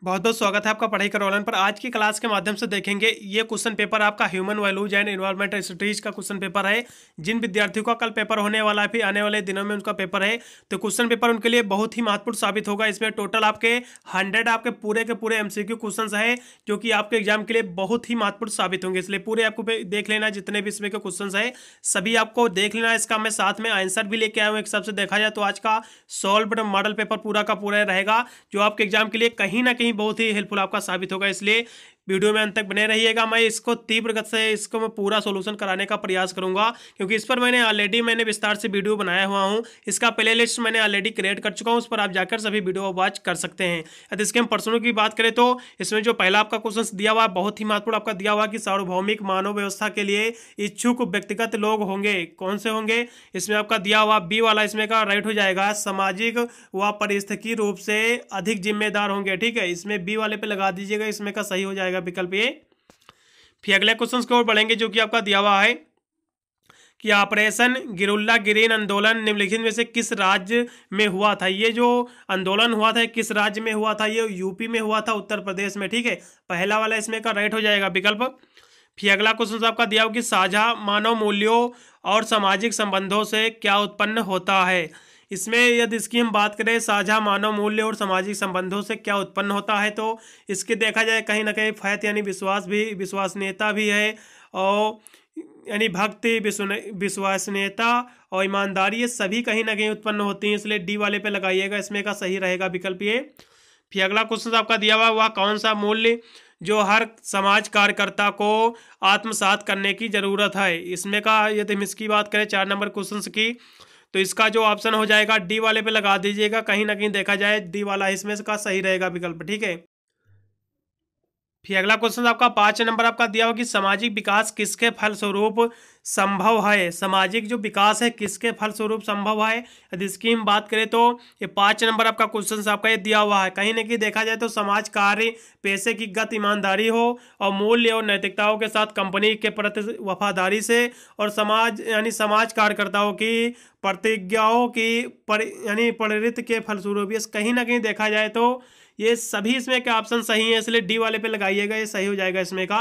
बहुत बहुत स्वागत है आपका पढ़ाई कर ऑनलाइन पर। आज की क्लास के माध्यम से देखेंगे ये क्वेश्चन पेपर आपका human values and environmental studies का क्वेश्चन पेपर है। जिन विद्यार्थियों का कल पेपर होने वाला है, फिर आने वाले दिनों में उनका पेपर है, तो क्वेश्चन पेपर उनके लिए बहुत ही महत्वपूर्ण साबित होगा। इसमें टोटल आपके 100 आपके पूरे के पूरे एमसीक्यू क्वेश्चन है, जो कि आपके एग्जाम के लिए बहुत ही महत्वपूर्ण साबित होंगे। इसलिए पूरे आपको देख लेना, जितने भी इसमें के क्वेश्चन है सभी आपको देख लेना। इसका मैं साथ में आंसर भी लेके आया हूँ। एक हिसाब से देखा जाए तो आज का सॉल्व्ड मॉडल पेपर पूरा का पूरा रहेगा, जो आपके एग्जाम के लिए कहीं ना कहीं बहुत ही हेल्पफुल आपका साबित होगा। इसलिए वीडियो में अंत तक बने रहिएगा। मैं इसको तीव्र गति से इसको मैं पूरा सॉल्यूशन कराने का प्रयास करूंगा, क्योंकि इस पर मैंने विस्तार से वीडियो बनाया हुआ हूं। इसका प्ले लिस्ट मैंने ऑलरेडी क्रिएट कर चुका हूं, उस पर आप जाकर सभी वीडियो वॉच कर सकते हैं। यदि इसके हम प्रश्नों की बात करें तो इसमें जो पहला आपका क्वेश्चन दिया हुआ है बहुत ही महत्वपूर्ण आपका दिया हुआ कि सार्वभौमिक मानव व्यवस्था के लिए इच्छुक व्यक्तिगत लोग होंगे। कौन से होंगे? इसमें आपका दिया हुआ बी वाला इसमें का राइट हो जाएगा, सामाजिक व पारिस्थितिकी रूप से अधिक जिम्मेदार होंगे। ठीक है, इसमें बी वाले पे लगा दीजिएगा, इसमें का सही हो जाएगा विकल्प ए। फिर अगले क्वेश्चन की ओर बढ़ेंगे, जो कि आपका दिया हुआ है कि ऑपरेशन गिरुल्ला ग्रीन आंदोलन निम्नलिखित में से किस राज्य में हुआ था। ये जो आंदोलन हुआ था किस राज्य में हुआ था? ये यूपी में हुआ था, उत्तर प्रदेश में। ठीक है, पहला वाला इसमें का राइट हो जाएगा विकल्प। फिर अगला क्वेश्चन आपका दिया हुआ कि साझा मानव मूल्यों और सामाजिक संबंधों से क्या उत्पन्न होता है। इसमें यदि इसकी हम बात करें साझा मानव मूल्य और सामाजिक संबंधों से क्या उत्पन्न होता है, तो इसके देखा जाए कहीं ना कहीं फैत यानी विश्वास भी, विश्वसनीयता भी है, और यानी भक्ति, विश्वसनीयता और ईमानदारी, ये सभी कहीं ना कहीं उत्पन्न होती हैं। इसलिए डी वाले पे लगाइएगा, इसमें का सही रहेगा विकल्प ये। फिर अगला क्वेश्चन आपका दिया हुआ वह कौन सा मूल्य जो हर समाज कार्यकर्ता को आत्मसात करने की जरूरत है। इसमें का यदि हम इसकी बात करें 4 नंबर क्वेश्चन की, तो इसका जो ऑप्शन हो जाएगा डी वाले पे लगा दीजिएगा। कहीं ना कहीं देखा जाए डी वाला इसमें का सही रहेगा विकल्प। ठीक है, फिर अगला क्वेश्चन आपका 5 नंबर आपका दिया हुआ कि सामाजिक विकास किसके फलस्वरूप संभव है। सामाजिक जो विकास है किसके फलस्वरूप संभव है, यदि इसकी हम बात करें तो ये 5 नंबर आपका क्वेश्चन आपका ये दिया हुआ है। कहीं ना कहीं देखा जाए तो समाज कार्य, पेशे की गत ईमानदारी हो और मूल्य और नैतिकताओं के साथ कंपनी के प्रति वफादारी से, और समाज यानी समाज कार्यकर्ताओं की प्रतिज्ञाओं की यानी प्रेरित के फलस्वरूप, ये कहीं ना कहीं देखा जाए तो ये सभी इसमें के ऑप्शन सही है। इसलिए डी वाले पे लगाइएगा, ये सही हो जाएगा इसमें का।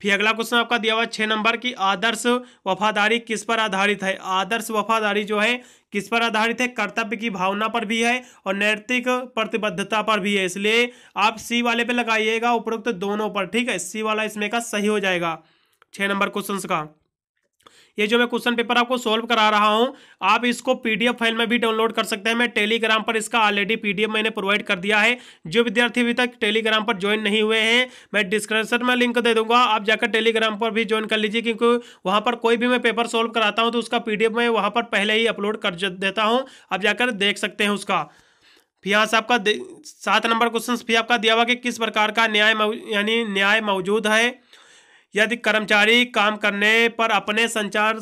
फिर अगला क्वेश्चन आपका दिया हुआ 6 नंबर की आदर्श वफादारी किस पर आधारित है। आदर्श वफादारी जो है किस पर आधारित है? कर्तव्य की भावना पर भी है और नैतिक प्रतिबद्धता पर भी है। इसलिए आप सी वाले पे लगाइएगा, उपरोक्त दोनों पर। ठीक है, सी वाला इसमें का सही हो जाएगा 6 नंबर क्वेश्चन का। ये जो मैं क्वेश्चन पेपर आपको सोल्व करा रहा हूं, आप इसको पीडीएफ फाइल में भी डाउनलोड कर सकते हैं। मैं टेलीग्राम पर इसका ऑलरेडी पीडीएफ मैंने प्रोवाइड कर दिया है। जो विद्यार्थी अभी तक टेलीग्राम पर ज्वाइन नहीं हुए हैं, मैं डिस्क्रिप्शन में लिंक दे दूंगा, आप जाकर टेलीग्राम पर भी ज्वाइन कर लीजिए, क्योंकि वहां पर कोई भी मैं पेपर सोल्व कराता हूं तो उसका पीडीएफ मैं वहां पर पहले ही अपलोड कर देता हूं, आप जाकर देख सकते हैं उसका। फिर यहाँ से आपका 7 नंबर क्वेश्चन भी आपका दिया हुआ कि किस प्रकार का यानी न्याय मौजूद है। यदि कर्मचारी काम करने पर अपने संचार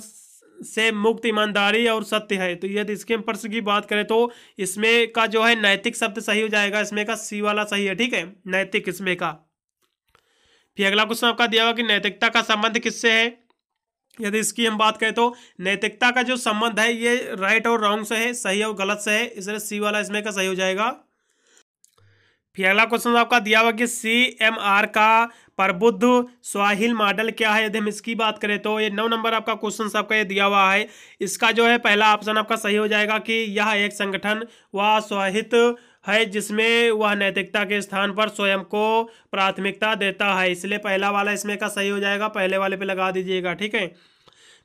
से मुक्त, ईमानदारी और सत्य है, तो यदि इसके प्रश्न की बात करें तो इसमें का जो है नैतिक शब्द सही हो जाएगा। इसमें का सी वाला सही है। ठीक है, नैतिक इसमें का। फिर अगला क्वेश्चन आपका दिया हुआ कि नैतिकता का संबंध किससे है। यदि इसकी हम बात करें तो नैतिकता का जो संबंध है ये राइट और रॉन्ग से है, सही और गलत से है, इसलिए सी वाला इसमें का सही हो जाएगा। फिर अगला क्वेश्चन आपका दिया हुआ कि CMR का प्रबुद्ध स्वाहिल मॉडल क्या है। यदि हम इसकी बात करें तो ये 9 नंबर आपका क्वेश्चन आपका ये दिया हुआ है। इसका जो है पहला ऑप्शन आपका सही हो जाएगा कि यह एक संगठन व स्वाहित है जिसमें वह नैतिकता के स्थान पर स्वयं को प्राथमिकता देता है। इसलिए पहला वाला इसमें का सही हो जाएगा, पहले वाले पे लगा दीजिएगा। ठीक है,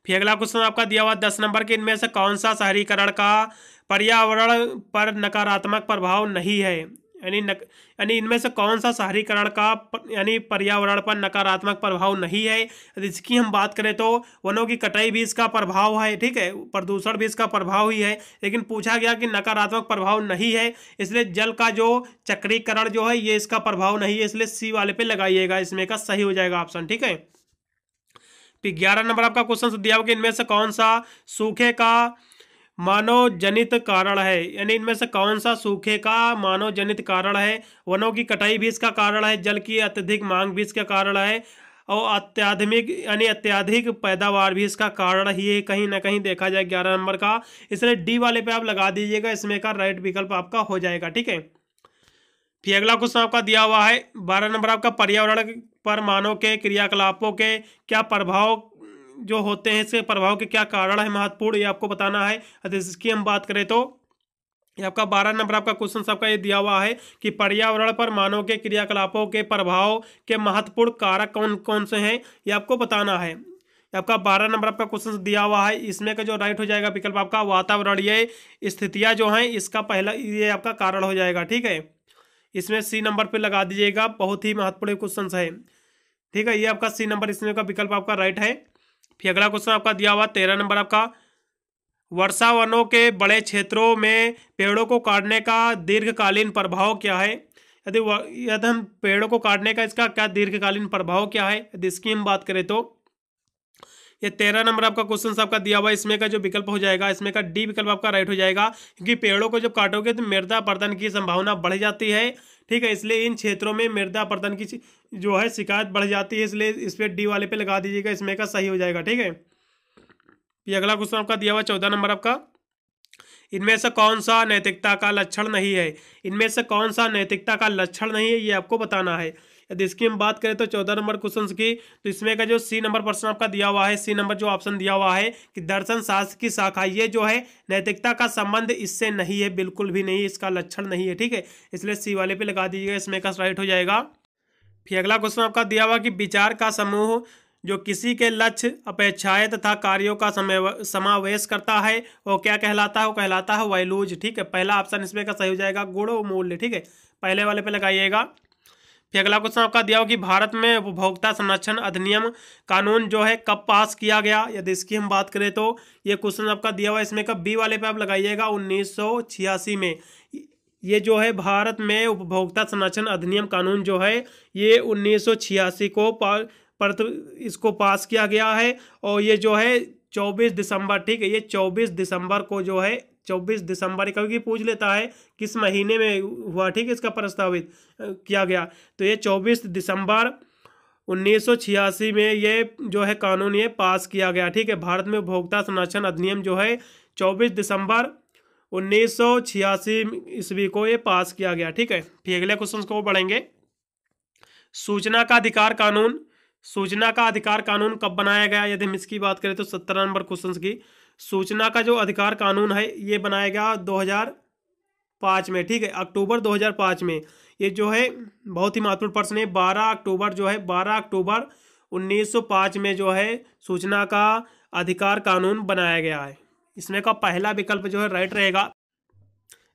फिर अगला क्वेश्चन आपका दिया हुआ 10 नंबर के, इनमें से कौन सा शहरीकरण का पर्यावरण पर नकारात्मक प्रभाव नहीं है। यानी इनमें से कौन सा शहरीकरण का यानी पर्यावरण पर नकारात्मक प्रभाव नहीं है। यदि इसकी हम बात करें तो वनों की कटाई भी इसका प्रभाव है। ठीक है, प्रदूषण भी इसका प्रभाव ही है, लेकिन पूछा गया कि नकारात्मक प्रभाव नहीं है, इसलिए जल का जो चक्रीकरण जो है ये इसका प्रभाव नहीं है, इसलिए सी वाले पे लगाइएगा, इसमें का सही हो जाएगा ऑप्शन। ठीक है, फिर 11 नंबर आपका क्वेश्चन दिया होगा कि इनमें से कौन सा सूखे का मानव जनित कारण है। यानी इनमें से कौन सा सूखे का मानव जनित कारण है। वनों की कटाई भी इसका कारण है, जल की अत्यधिक मांग भी इसका कारण है, और अत्याधिक पैदावार भी इसका कारण ही है, कहीं ना कहीं देखा जाए 11 नंबर का। इसलिए डी वाले पे आप लगा दीजिएगा, इसमें का राइट विकल्प आपका हो जाएगा। ठीक है, फिर अगला क्वेश्चन आपका दिया हुआ है 12 नंबर आपका, पर्यावरण पर मानव के क्रियाकलापों के क्या प्रभाव जो होते हैं, इसके प्रभाव के क्या कारण है महत्वपूर्ण, ये आपको बताना है। यदि इसकी हम बात करें तो ये आपका 12 नंबर आपका क्वेश्चन आपका ये दिया हुआ है कि पर्यावरण पर मानव के क्रियाकलापों के प्रभाव के महत्वपूर्ण कारक कौन कौन से हैं, ये आपको बताना है। आपका 12 नंबर आपका क्वेश्चन दिया हुआ है, इसमें का जो राइट हो जाएगा विकल्प आपका वातावरणीय स्थितियां जो हैं, इसका पहला ये आपका कारण हो जाएगा। ठीक है, इसमें सी नंबर पे लगा दीजिएगा, बहुत ही महत्वपूर्ण क्वेश्चन है। ठीक है, ये आपका सी नंबर इसमें का विकल्प आपका राइट है। फिर अगला क्वेश्चन आपका दिया हुआ 13 नंबर आपका, वर्षा वनों के बड़े क्षेत्रों में पेड़ों को काटने का दीर्घकालीन प्रभाव क्या है। यदि हम पेड़ों को काटने का इसका क्या दीर्घकालीन प्रभाव क्या है, यदि इसकी हम बात करें तो ये 13 नंबर आपका क्वेश्चन आपका दिया हुआ है, इसमें का जो विकल्प हो जाएगा, इसमें का डी विकल्प आपका राइट हो जाएगा, क्योंकि पेड़ों को जब काटोगे तो मृदा अपरदन की संभावना बढ़ जाती है। ठीक है, इसलिए इन क्षेत्रों में मृदा अपरदन की जो है शिकायत बढ़ जाती है, इसलिए इस पर डी वाले पे लगा दीजिएगा, इसमें का सही हो जाएगा। ठीक है, ये अगला क्वेश्चन आपका दिया हुआ 14 नंबर आपका, इनमें से कौन सा नैतिकता का लक्षण नहीं है। इनमें से कौन सा नैतिकता का लक्षण नहीं है, ये आपको बताना है। यदि इसकी हम बात करें तो 14 नंबर क्वेश्चन की, तो इसमें का जो सी नंबर प्रश्न आपका दिया हुआ है, सी नंबर जो ऑप्शन दिया हुआ है कि दर्शन शास्त्र की शाखा, ये जो है नैतिकता का संबंध इससे नहीं है, बिल्कुल भी नहीं, इसका लक्षण नहीं है। ठीक है, इसलिए सी वाले पे लगा दीजिएगा, इसमें का राइट हो जाएगा। फिर अगला क्वेश्चन आपका दिया हुआ कि विचार का समूह जो किसी के लक्ष्य, अपेक्षाएं तथा कार्यों का समावेश करता है वो क्या कहलाता है, वो कहलाता है वैल्यूज। ठीक है, पहला ऑप्शन इसमें का सही हो जाएगा, गुण मूल्य। ठीक है, पहले वाले पे लगाइएगा। फिर अगला क्वेश्चन आपका दिया हो कि भारत में उपभोक्ता संरक्षण अधिनियम कानून जो है कब पास किया गया। यदि इसकी हम बात करें तो ये क्वेश्चन आपका दिया हुआ है, इसमें का बी वाले पे आप लगाइएगा 1986 में। ये जो है भारत में उपभोक्ता संरक्षण अधिनियम कानून जो है ये 1986 को पर इसको पास किया गया है, और ये जो है 24 दिसंबर, ठीक है, ये 24 दिसंबर को जो है 24 दिसंबर, कभी पूछ लेता है किस महीने में हुआ, ठीक है, इसका प्रस्तावित किया गया, तो ये 24 दिसंबर 1986 में ये जो है कानून ये पास किया गया। ठीक है, भारत में उपभोक्ता संरक्षण अधिनियम जो है 24 दिसंबर 1986 ईस्वी को ये पास किया गया। ठीक है, फिर अगले क्वेश्चन को बढ़ेंगे। सूचना का अधिकार कानून, सूचना का अधिकार कानून कब बनाया गया। यदि हम इसकी बात करें तो 17 नंबर क्वेश्चन की, सूचना का जो अधिकार कानून है ये बनाया गया 2005 में। ठीक है, अक्टूबर 2005 में। ये जो है बहुत ही महत्वपूर्ण प्रश्न है, 12 अक्टूबर जो है 12 अक्टूबर 1905 में जो है सूचना का अधिकार कानून बनाया गया है। इसमें का पहला विकल्प जो है राइट रहेगा।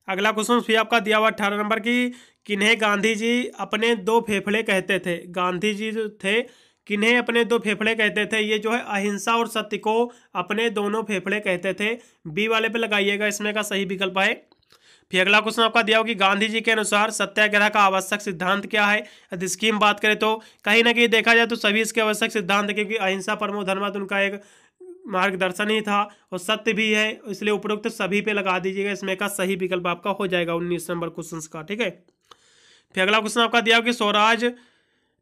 अगला क्वेश्चन फिर आपका दिया हुआ 18 नंबर की, किन्हें गांधी जी अपने दो फेफड़े कहते थे। गांधी जी जो थे किन्हें अपने दो फेफड़े कहते थे, ये जो है अहिंसा और सत्य को अपने दोनों फेफड़े कहते थे। बी वाले पे लगाइएगा, इसमें का सही विकल्प है। फिर अगला क्वेश्चन आपका दिया हो कि गांधी जी के अनुसार सत्याग्रह का आवश्यक सिद्धांत क्या है। यदि इसकी हम बात करें तो कहीं ना कहीं देखा जाए तो सभी इसके आवश्यक सिद्धांत है, क्योंकि अहिंसा परमो धर्म उनका एक मार्गदर्शन ही था और सत्य भी है, इसलिए उपरोक्त सभी पे लगा दीजिएगा, इसमें का सही विकल्प आपका हो जाएगा 19 नंबर क्वेश्चन का। ठीक है, फिर अगला क्वेश्चन आपका दिया हो कि स्वराज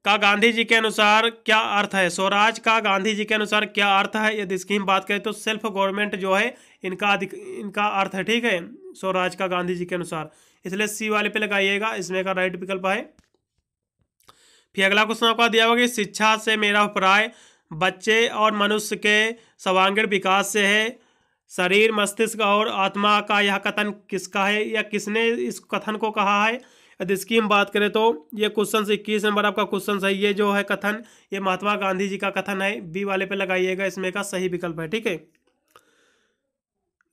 का गांधी जी के अनुसार क्या अर्थ है। स्वराज का गांधी जी के अनुसार क्या अर्थ है। यदि इसकी हम बात करें तो सेल्फ गवर्नमेंट जो है इनका अर्थ है। ठीक है, स्वराज का गांधी जी के अनुसार, इसलिए सी वाले पे लगाइएगा, इसमें का राइट विकल्प है। फिर अगला क्वेश्चन आपका दिया होगा कि शिक्षा से मेरा अभिप्राय बच्चे और मनुष्य के सर्वांगीण विकास से है। शरीर, मस्तिष्क और आत्मा का यह कथन किसका है या किसने इस कथन को कहा है। यदि इसकी हम बात करें तो ये क्वेश्चन 21 नंबर आपका क्वेश्चन है, ये जो है कथन ये महात्मा गांधी जी का कथन है। बी वाले पे लगाइएगा, इसमें का सही विकल्प है। ठीक है,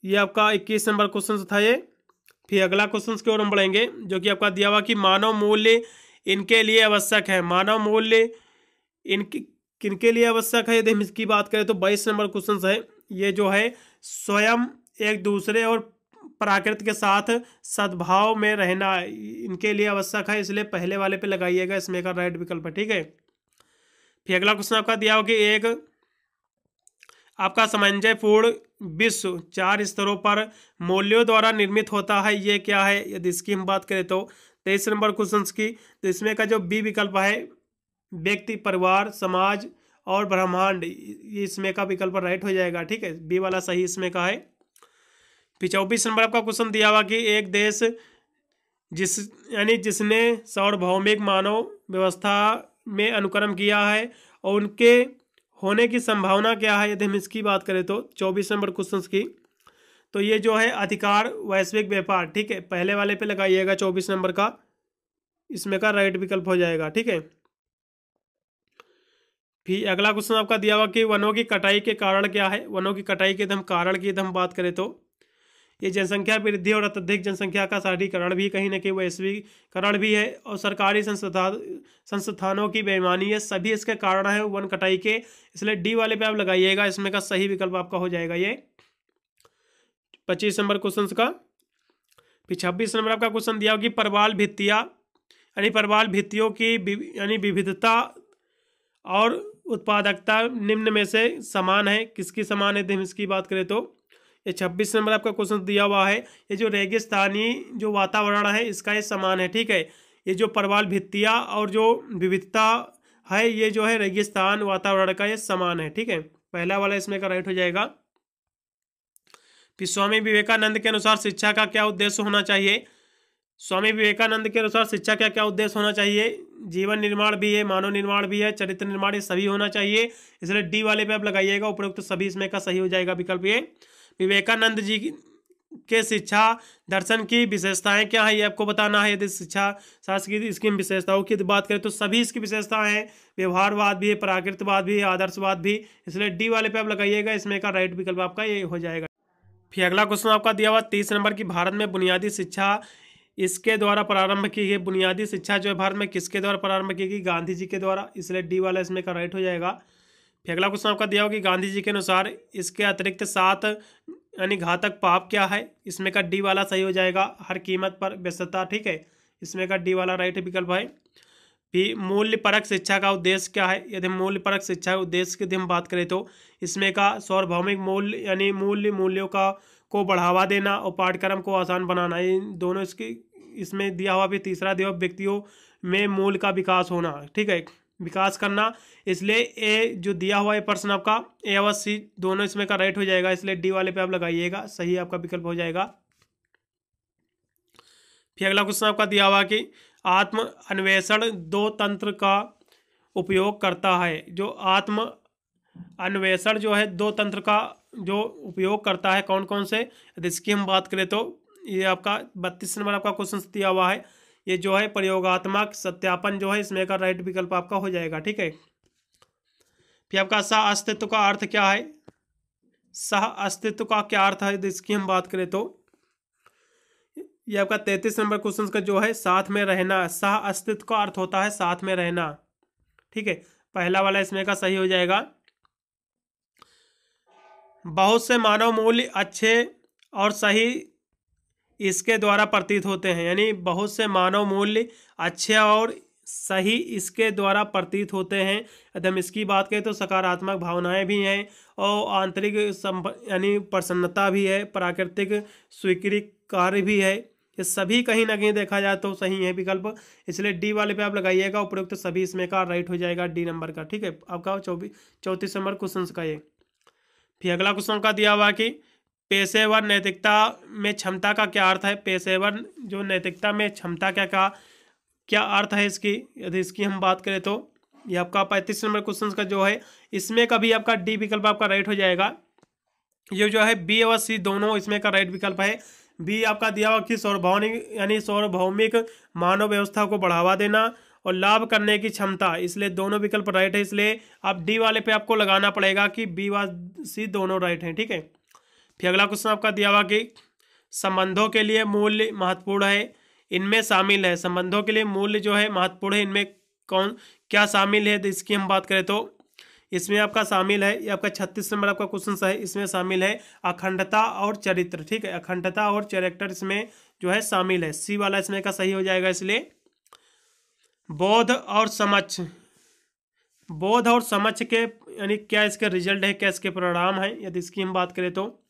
ये आपका 21 नंबर क्वेश्चन था ये। फिर अगला क्वेश्चन की ओर हम बढ़ेंगे, जो कि आपका दिया हुआ कि मानव मूल्य इनके लिए आवश्यक है। मानव मूल्य किनके लिए आवश्यक है। यदि हम इसकी बात करें तो 22 नंबर क्वेश्चन है, ये जो है स्वयं, एक दूसरे और प्रकृति के साथ सद्भाव में रहना इनके लिए आवश्यक है, इसलिए पहले वाले पे लगाइएगा, इसमें का राइट विकल्प है। ठीक है, फिर अगला क्वेश्चन आपका दिया हो कि एक आपका समंजयपूर्ण विश्व 4 स्तरों पर मूल्यों द्वारा निर्मित होता है, ये क्या है। यदि इसकी हम बात करें तो 23 नंबर क्वेश्चन की, तो इसमें का जो बी विकल्प है व्यक्ति, परिवार, समाज और ब्रह्मांड, ये इसमें का विकल्प राइट हो जाएगा। ठीक है, बी वाला सही इसमें का है। फिर 24 नंबर आपका क्वेश्चन दिया हुआ कि एक देश जिसने सार्वभौमिक मानव व्यवस्था में अनुकरण किया है और उनके होने की संभावना क्या है, यदि हम इसकी बात करें तो 24 नंबर क्वेश्चन की, तो ये जो है अधिकार वैश्विक व्यापार, ठीक है, पहले वाले पे लगाइएगा 24 नंबर का, इसमें का राइट विकल्प हो जाएगा, ठीक है। फिर अगला क्वेश्चन आपका दिया हुआ कि वनों की कटाई के कारण क्या है। वनों की कटाई के हम कारण की हम बात करें तो ये जनसंख्या वृद्धि और अत्यधिक जनसंख्या का शहरीकरण भी कहीं ना कहीं वैश्वीकरण भी है, और सरकारी संस्थानों की बेईमानी है, सभी इसके कारण है वन कटाई के। इसलिए डी वाले पे आप लगाइएगा, इसमें का सही विकल्प आपका हो जाएगा ये 25 नंबर क्वेश्चन का। फिर 26 नंबर आपका क्वेश्चन दिया कि प्रवाल भित्तियाँ प्रवाल भित्तियों की विविधता और उत्पादकता निम्न में से समान है, किसकी समान है, हम इसकी बात करें तो ये 26 नंबर आपका क्वेश्चन दिया हुआ है। ये जो रेगिस्तानी जो वातावरण है इसका ये समान है, ठीक है। ये जो प्रवाल भित्तियाँ और जो विविधता है ये जो है रेगिस्तान वातावरण का ये समान है, ठीक है। पहला वाला इसमें का राइट हो जाएगा। फिर स्वामी विवेकानंद के अनुसार शिक्षा का क्या उद्देश्य होना चाहिए। स्वामी विवेकानंद के अनुसार शिक्षा का क्या उद्देश्य होना चाहिए। जीवन निर्माण भी है, मानव निर्माण भी है, चरित्र निर्माण, ये सभी होना चाहिए। इसलिए डी वाले पे आप लगाइएगा, उपरोक्त सभी इसमें का सही हो जाएगा विकल्प ये। विवेकानंद जी के शिक्षा दर्शन की विशेषताएं क्या है ये आपको बताना है। यदि शिक्षा शास्त्र की इसकी विशेषताओं की बात करें तो सभी इसकी विशेषताएं हैं, व्यवहारवाद भी है, प्राकृतवाद भी है, आदर्शवाद भी। इसलिए डी वाले पे आप लगाइएगा, इसमें का राइट विकल्प आपका ये हो जाएगा। फिर अगला क्वेश्चन आपका दिया हुआ 30 नंबर की भारत में बुनियादी शिक्षा इसके द्वारा प्रारंभ की गई। बुनियादी शिक्षा जो है भारत में किसके द्वारा प्रारंभ की गई, गांधी जी के द्वारा। इसलिए डी वाला इसमें का राइट हो जाएगा। फिर अगला क्वेश्चन आपका दिया होगा कि गांधी जी के अनुसार इसके अतिरिक्त 7 घातक पाप क्या है। इसमें का डी वाला सही हो जाएगा, हर कीमत पर व्यस्तता, ठीक है। इसमें का डी वाला राइट विकल्प है। फिर मूल्य परक शिक्षा का उद्देश्य क्या है। यदि मूल्य परक शिक्षा के उद्देश्य की हम बात करें तो इसमें का सार्वभौमिक मूल्य मूल्यों का को बढ़ावा देना और पाठ्यक्रम को आसान बनाना, ये दोनों इसमें दिया हुआ। भी तीसरा दिया हुआ व्यक्तियों में मूल्य का विकास होना, ठीक है, विकास करना। इसलिए ए जो दिया हुआ है प्रश्न आपका ए और सी दोनों इसमें का राइट हो जाएगा। इसलिए डी वाले पे आप लगाइएगा, सही आपका विकल्प हो जाएगा। फिर अगला क्वेश्चन आपका दिया हुआ कि आत्म अन्वेषण 2 तंत्र का उपयोग करता है। जो आत्म अन्वेषण जो है 2 तंत्र का जो उपयोग करता है, कौन कौन से, इसकी हम बात करें तो ये आपका 32 नंबर आपका क्वेश्चन दिया हुआ है। ये जो है प्रयोगात्मक सत्यापन जो है इसमें का राइट विकल्प आपका हो जाएगा, ठीक है। फिर आपका सह अस्तित्व का अर्थ क्या है। सह अस्तित्व का क्या अर्थ है, इसकी हम बात करें तो ये आपका 33 नंबर क्वेश्चन का जो है साथ में रहना। सह अस्तित्व का अर्थ होता है साथ में रहना, ठीक है। पहला वाला इसमें का सही हो जाएगा। बहुत से मानव मूल्य अच्छे और सही इसके द्वारा प्रतीत होते हैं। यानी बहुत से मानव मूल्य अच्छे और सही इसके द्वारा प्रतीत होते हैं। यदि हम इसकी बात करें तो सकारात्मक भावनाएं भी हैं और आंतरिक प्रसन्नता भी है, प्राकृतिक स्वीकृति कार्य भी है। ये सभी कहीं ना कहीं देखा जाए तो सही है विकल्प। इसलिए डी वाले पे आप लगाइएगा, उपयुक्त तो सभी इसमें का राइट हो जाएगा डी नंबर का, ठीक है। आपका 34 नंबर क्वेश्चन का ये। फिर अगला क्वेश्चन का दिया हुआ कि पेशेवर नैतिकता में क्षमता का क्या अर्थ है। पेशेवर जो नैतिकता में क्षमता क्या अर्थ है इसकी। यदि इसकी हम बात करें तो ये आपका 35 नंबर क्वेश्चन का जो है इसमें का भी आपका डी विकल्प आपका राइट हो जाएगा। ये जो है बी और सी दोनों इसमें का राइट विकल्प है। बी आपका दिया हुआ कि सार्वभौमिक मानव व्यवस्था को बढ़ावा देना और लाभ करने की क्षमता, इसलिए दोनों विकल्प राइट है। इसलिए आप डी वाले पे आपको लगाना पड़ेगा कि बी व सी दोनों राइट हैं, ठीक है। फिर अगला क्वेश्चन आपका दिया हुआ कि संबंधों के लिए मूल्य महत्वपूर्ण है, इनमें शामिल है। संबंधों के लिए मूल्य जो है महत्वपूर्ण है, इनमें कौन क्या शामिल है। तो इसकी हम बात करें तो इसमें आपका शामिल है, ये आपका 36 नंबर आपका क्वेश्चन है। इसमें शामिल है अखंडता और चरित्र, ठीक है। अखंडता और चरित्र इसमें जो है शामिल है। सी वाला इसमें का सही हो जाएगा। इसलिए बोध और समझ के यानी क्या इसके रिजल्ट है, क्या इसके परिणाम है। यदि इसकी हम बात करें तो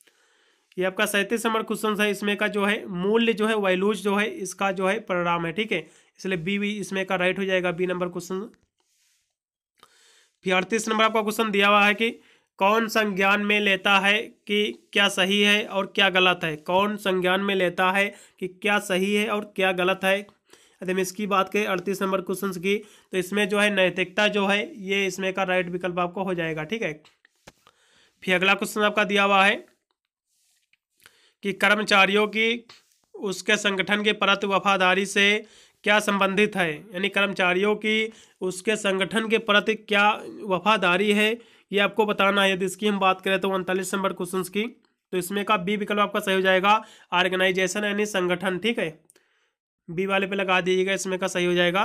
ये आपका 37 नंबर क्वेश्चन है। इसमें का जो है मूल्य जो है वैल्यूज जो है इसका जो है परिणाम है, ठीक है। इसलिए बी इसमें का राइट हो जाएगा, बी नंबर क्वेश्चन। फिर 38 नंबर आपका क्वेश्चन दिया हुआ है कि कौन संज्ञान में लेता है कि क्या सही है और क्या गलत है। कौन संज्ञान में लेता है कि क्या सही है और क्या गलत है। यदि हम इसकी बात करें 38 नंबर क्वेश्चन की, तो इसमें जो है नैतिकता जो है ये इसमें का राइट विकल्प आपको हो जाएगा। ठीक है। फिर अगला क्वेश्चन आपका दिया हुआ है कि कर्मचारियों की उसके संगठन के प्रति वफादारी से क्या संबंधित है। यानी कर्मचारियों की उसके संगठन के प्रति क्या वफादारी है, ये आपको बताना है। यदि इसकी हम बात करें तो 39 नंबर क्वेश्चन की, तो इसमें का बी विकल्प आपका सही हो जाएगा, ऑर्गेनाइजेशन यानी संगठन। ठीक है, बी वाले पे लगा दीजिएगा, इसमें का सही हो जाएगा।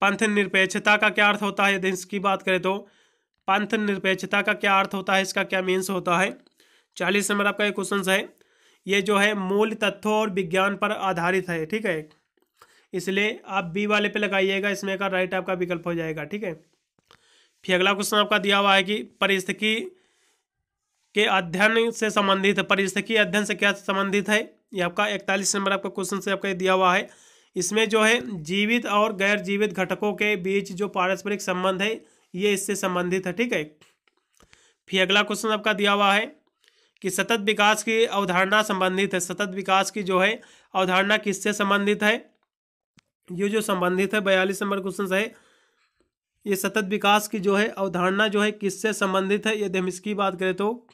पंथ निरपेक्षता का क्या अर्थ होता है। यदि इसकी बात करें तो पंथ निरपेक्षता का क्या अर्थ होता है, इसका क्या मीन्स होता है। 40 नंबर आपका एक क्वेश्चन है, ये जो है मूल तथ्यों और विज्ञान पर आधारित है। ठीक है, इसलिए आप बी वाले पे लगाइएगा, इसमें का राइट आपका विकल्प हो जाएगा। ठीक है। फिर अगला क्वेश्चन आपका दिया हुआ है कि परिस्थिति के अध्ययन से संबंधित है। परिस्थिति अध्ययन से क्या संबंधित है, ये आपका 41 नंबर आपका क्वेश्चन से आपका दिया हुआ है। इसमें जो है जीवित और गैर जीवित घटकों के बीच जो पारस्परिक संबंध है ये इससे संबंधित है। ठीक है। फिर अगला क्वेश्चन आपका दिया हुआ है कि सतत विकास की अवधारणा संबंधित है। सतत विकास की जो है अवधारणा किससे संबंधित है, ये जो संबंधित है 42 नंबर क्वेश्चन है, ये सतत विकास की जो है अवधारणा जो है किससे संबंधित है। यदि हम इसकी बात करें तो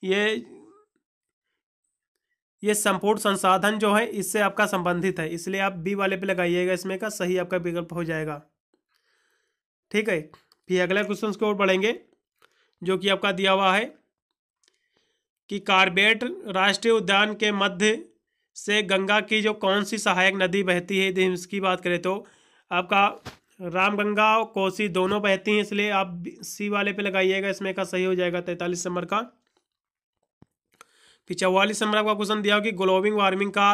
ये संपूर्ण संसाधन जो है इससे आपका संबंधित है, इसलिए आप बी वाले पे लगाइएगा, इसमें का सही आपका विकल्प हो जाएगा। ठीक है। फिर अगले क्वेश्चन की ओर बढ़ेंगे, जो कि आपका दिया हुआ है कि कार्बेट राष्ट्रीय उद्यान के मध्य से गंगा की जो कौन सी सहायक नदी बहती है। यदि इसकी बात करें तो आपका रामगंगा और कोसी दोनों बहती हैं, इसलिए आप सी वाले पे लगाइएगा, इसमें का सही हो जाएगा 43 नंबर का। फिर 44 नंबर आपका क्वेश्चन दिया हो कि ग्लोबल वार्मिंग का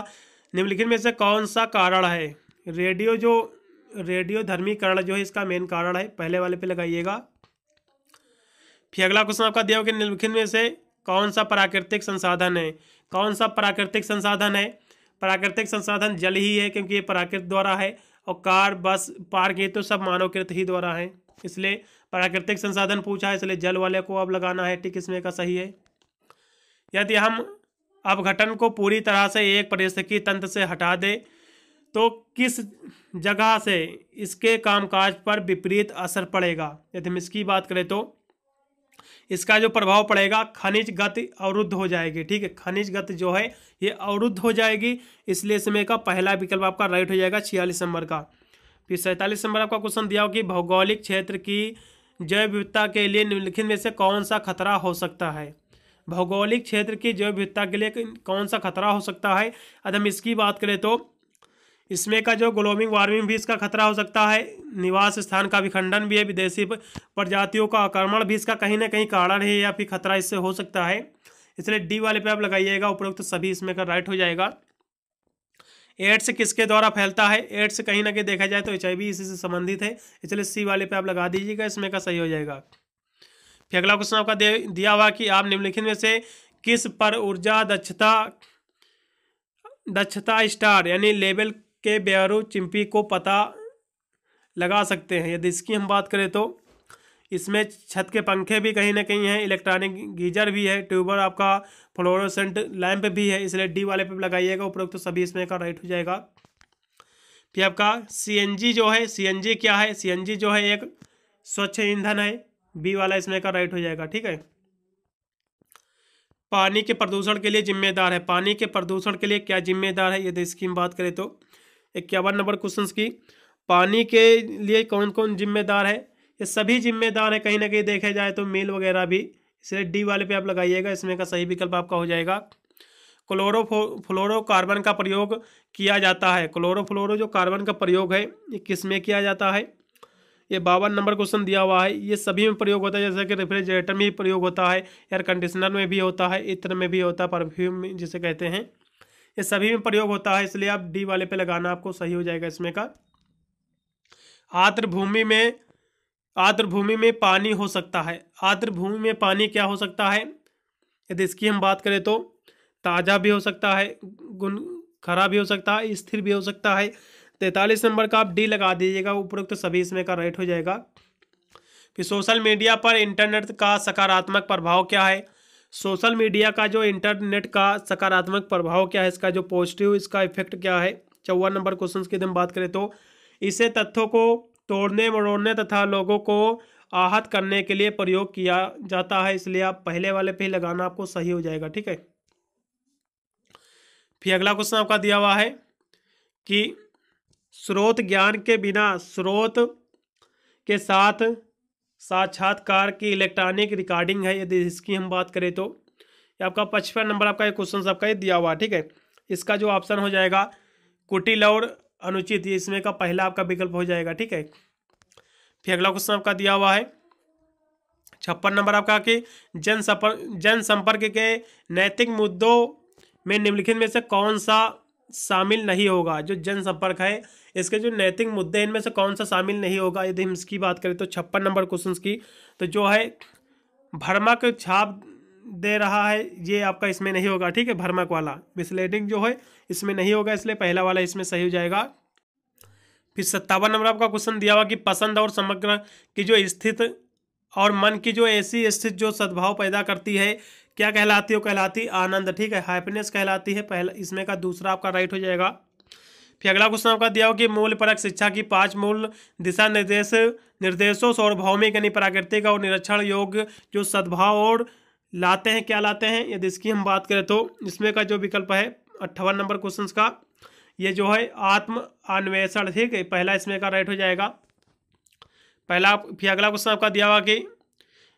निम्नलिखित में से कौन सा कारण है। रेडियो धर्मीकरण जो है इसका मेन कारण है, पहले वाले पे लगाइएगा। फिर अगला क्वेश्चन आपका दिया हो कि निम्नलिखित में से कौन सा प्राकृतिक संसाधन है। कौन सा प्राकृतिक संसाधन है, प्राकृतिक संसाधन जल ही है, क्योंकि ये प्राकृतिक द्वारा है, और कार बस पार्क ये तो सब मानवकृत ही द्वारा है, इसलिए प्राकृतिक संसाधन पूछा है, इसलिए जल वाले को अब लगाना है। ठीक, इसमें का सही है। यदि हम अपघटन को पूरी तरह से एक पारिस्थितिकी तंत्र से हटा दें तो किस जगह से इसके कामकाज पर विपरीत असर पड़ेगा। यदि हम इसकी बात करें तो इसका जो प्रभाव पड़ेगा, खनिज गति अवरुद्ध हो जाएगी। ठीक है, खनिज गति जो है ये अवरुद्ध हो जाएगी, इसलिए इसमें का पहला विकल्प आपका राइट हो जाएगा 46 नंबर का। फिर 47 नंबर आपका क्वेश्चन दिया हो कि भौगोलिक क्षेत्र की जैव विविधता के लिए निम्नलिखित में से कौन सा खतरा हो सकता है। भौगोलिक क्षेत्र की जैव विविधता के लिए कौन सा खतरा हो सकता है। यदि हम इसकी बात करें तो इसमें का जो ग्लोबल वार्मिंग भी इसका खतरा हो सकता है, निवास स्थान का विखंडन भी है, विदेशी प्रजातियों का आक्रमण भी इसका कहीं ना कहीं कारण है या फिर खतरा इससे हो सकता है, इसलिए डी वाले पे आप लगाइएगा, उपरोक्त सभी इसमें का राइट हो जाएगा। एड्स किसके द्वारा फैलता है। एड्स कहीं ना कहीं देखा जाए तो HIV इसी से संबंधित है, इसलिए सी वाले पे आप लगा दीजिएगा, इसमें का सही हो जाएगा। फिर अगला क्वेश्चन आपका दिया हुआ कि आप निम्नलिखित में से किस पर ऊर्जा दक्षता स्टार यानी लेवल के बेयरू चिंपी को पता लगा सकते हैं। यदि इसकी हम बात करें तो इसमें छत के पंखे भी कहीं ना कहीं हैं, इलेक्ट्रॉनिक गीजर भी है, ट्यूबर आपका फ्लोरोसेंट लैंप भी है, इसलिए डी वाले पे लगाइएगा, उपरोक्त तो सभी इसमें का राइट हो जाएगा। फिर आपका CNG जो है, CNG क्या है। CNG जो है एक स्वच्छ ईंधन है, बी वाला इसमें का राइट हो जाएगा। ठीक है। पानी के प्रदूषण के लिए जिम्मेदार है। पानी के प्रदूषण के लिए क्या जिम्मेदार है, यदि इसकी हम बात करें तो 51 नंबर क्वेश्चन की, पानी के लिए कौन कौन जिम्मेदार है। ये सभी जिम्मेदार है, कहीं ना कहीं देखा जाए तो मिल वगैरह भी, इसलिए डी वाले पे आप लगाइएगा, इसमें का सही विकल्प आपका हो जाएगा। क्लोरोफ्लोरोकार्बन का प्रयोग किया जाता है। क्लोरोफ्लोरो जो कार्बन का प्रयोग है ये किस में किया जाता है, ये 52 नंबर क्वेश्चन दिया हुआ है। ये सभी में प्रयोग होता है, जैसे कि रेफ्रिजरेटर में भी प्रयोग होता है, एयर कंडीशनर में भी होता है, इत्र में भी होता है, परफ्यूम में जिसे कहते हैं, ये सभी में प्रयोग होता है, इसलिए आप डी वाले पे लगाना, आपको सही हो जाएगा इसमें का। आर्द्र भूमि में पानी हो सकता है। आर्द्र भूमि में पानी क्या हो सकता है, यदि इसकी हम बात करें तो ताज़ा भी हो सकता है, गुण खरा भी हो सकता है, स्थिर भी हो सकता है। 43 नंबर का आप डी लगा दीजिएगा, उपरोक्त सभी इसमें का राइट हो जाएगा। फिर सोशल मीडिया पर इंटरनेट का सकारात्मक प्रभाव क्या है। सोशल मीडिया का जो इंटरनेट का सकारात्मक प्रभाव क्या है, इसका जो पॉजिटिव इसका इफेक्ट क्या है। 54 नंबर क्वेश्चन की हम बात करें तो इसे तथ्यों को तोड़ने मरोड़ने तथा लोगों को आहत करने के लिए प्रयोग किया जाता है, इसलिए आप पहले वाले पे ही लगाना, आपको सही हो जाएगा। ठीक है। फिर अगला क्वेश्चन आपका दिया हुआ है कि स्रोत ज्ञान के बिना स्रोत के साथ साक्षात्कार की इलेक्ट्रॉनिक रिकॉर्डिंग है, यदि इसकी हम बात करें तो ये आपका 55 नंबर आपका ये क्वेश्चन आपका ये दिया हुआ है। ठीक है। इसका जो ऑप्शन हो जाएगा कुटिल और अनुचित, ये इसमें का पहला आपका विकल्प हो जाएगा। ठीक है। फिर अगला क्वेश्चन आपका दिया हुआ है 56 नंबर आपका कि जनसंपर्क के नैतिक मुद्दों में निम्नलिखित में से कौन सा शामिल नहीं होगा। जो जनसंपर्क है इसके जो नैतिक मुद्दे हैं इनमें से कौन सा शामिल नहीं होगा, यदि हम इसकी बात करें तो 56 नंबर क्वेश्चन की तो जो है भ्रामक छाप दे रहा है ये आपका इसमें नहीं होगा। ठीक है। भ्रामक वाला मिसलीडिंग जो है इसमें नहीं होगा, इसलिए पहला वाला इसमें सही हो जाएगा। फिर 57 नंबर आपका क्वेश्चन दिया हुआ कि पसंद और समग्र की जो स्थित और मन की जो ऐसी स्थिति जो सद्भाव पैदा करती है क्या कहलाती है, वो कहलाती आनंद। ठीक है। हैप्पीनेस कहलाती है, पहला इसमें का दूसरा आपका राइट हो जाएगा। फिर अगला क्वेश्चन आपका दिया हो कि मूल परक शिक्षा की 5 मूल दिशा निर्देशों सार्वभौमिक यानी प्राकृतिक और निरीक्षण योग्य जो सद्भाव और लाते हैं क्या लाते हैं, यदि इसकी हम बात करें तो इसमें का जो विकल्प है 58 नंबर क्वेश्चन का ये जो है आत्म अन्वेषण। ठीक है। पहला इसमें का राइट हो जाएगा पहला। फिर अगला क्वेश्चन आपका दिया हुआ कि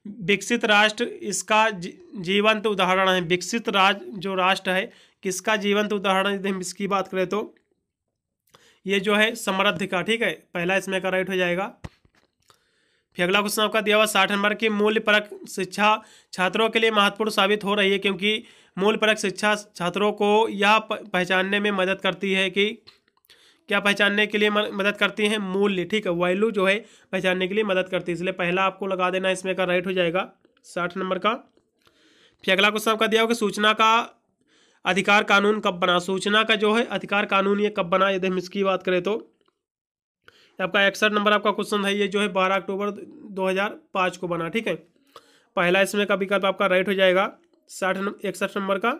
विकसित राष्ट्र इसका जीवंत उदाहरण है। विकसित जो राष्ट्र है किसका जीवंत उदाहरण, यदि हम इसकी बात करें तो ये जो है समृद्धि का। ठीक है। पहला इसमें का राइट हो जाएगा। फिर अगला क्वेश्चन आपका दिया हुआ 60 नंबर की मूल्य परक शिक्षा छात्रों के लिए महत्वपूर्ण साबित हो रही है क्योंकि मूल्य परक शिक्षा छात्रों को यह पहचानने में मदद करती है कि क्या पहचानने के लिए मदद करती है मूल्य। ठीक है। वैल्यू जो है पहचानने के लिए मदद करती है, इसलिए पहला आपको लगा देना, इसमें का राइट हो जाएगा 60 नंबर का। फिर अगला क्वेश्चन आपका दिया होगा सूचना का अधिकार कानून कब बना। सूचना का जो है अधिकार कानून ये कब बना, यदि हम इसकी बात करें तो आपका 61 नंबर आपका क्वेश्चन है, ये जो है 12 अक्टूबर 2005 को बना। ठीक है। पहला इसमें का विकल्प आपका राइट हो जाएगा 61 नंबर का।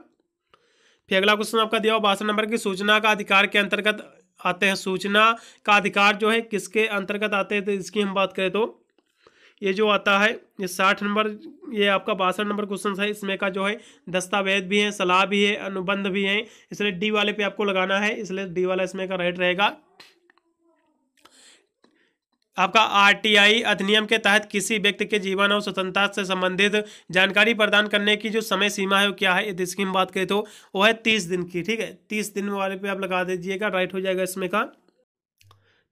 फिर अगला क्वेश्चन आपका दिया हुआ 62 नंबर की सूचना का अधिकार के अंतर्गत आते हैं। सूचना का अधिकार जो है किसके अंतर्गत आते हैं, तो इसकी हम बात करें तो ये जो आता है ये 60 नंबर ये आपका 62 नंबर क्वेश्चन है, इसमें का जो है दस्तावेज भी है, सलाह भी है, अनुबंध भी है, इसलिए डी वाले पे आपको लगाना है, इसलिए डी वाला इसमें का राइट रहेगा। आपका आरटीआई अधिनियम के तहत किसी व्यक्ति के जीवन और स्वतंत्रता से संबंधित जानकारी प्रदान करने की जो समय सीमा है वो क्या है, यदि इसकी हम बात करें तो वो है 30 दिन की। ठीक है। 30 दिन वाले पे आप लगा दीजिएगा, राइट हो जाएगा इसमें का।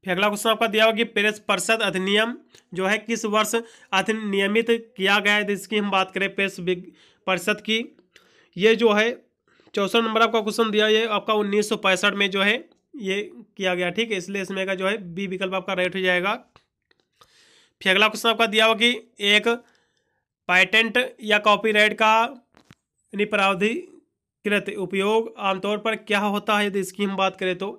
फिर अगला क्वेश्चन आपका दिया होगा कि प्रेस परिषद अधिनियम जो है किस वर्ष अधिनियमित किया गया है, यदि इसकी हम बात करें प्रेस परिषद की ये जो है 64 नंबर आपका क्वेश्चन दिया, ये आपका 1965 में जो है ये किया गया। ठीक है। इसलिए इसमें का जो है बी विकल्प आपका राइट हो जाएगा। फिर अगला क्वेश्चन आपका दिया होगा कि एक पेटेंट या कॉपीराइट का प्राधिकृत उपयोग आमतौर पर क्या होता है, यदि इसकी हम बात करें तो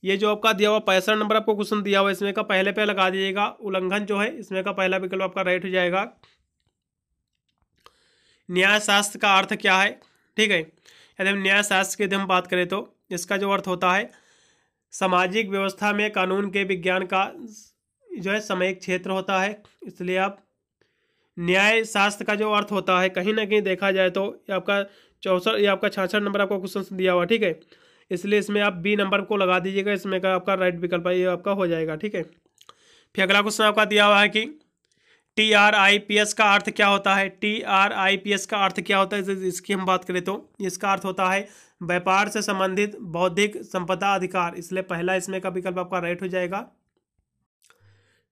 ये जो आपका दिया हुआ 65 नंबर आपको क्वेश्चन दिया हुआ इसमें का पहले पे लगा दीजिएगा उल्लंघन जो है, इसमें का पहला विकल्प आपका राइट हो जाएगा। न्याय शास्त्र का अर्थ क्या है। ठीक है। यदि हम न्याय शास्त्र की यदि हम बात करें तो इसका जो अर्थ होता है सामाजिक व्यवस्था में कानून के विज्ञान का जो है सामयिक क्षेत्र होता है, इसलिए आप न्याय शास्त्र का जो अर्थ होता है कहीं ना कहीं देखा जाए तो ये आपका 64 ये आपका 66 नंबर आपको क्वेश्चन दिया हुआ। ठीक है। इसलिए इसमें आप बी नंबर को लगा दीजिएगा, इसमें का आपका राइट विकल्प है ये आपका हो जाएगा। ठीक है। फिर अगला क्वेश्चन आपका दिया हुआ है कि TRIPS का अर्थ क्या होता है। TRIPS का अर्थ क्या होता है, इसकी हम बात करें तो इसका अर्थ होता है व्यापार से संबंधित बौद्धिक संपदा अधिकार, इसलिए पहला इसमें का विकल्प आपका राइट हो जाएगा।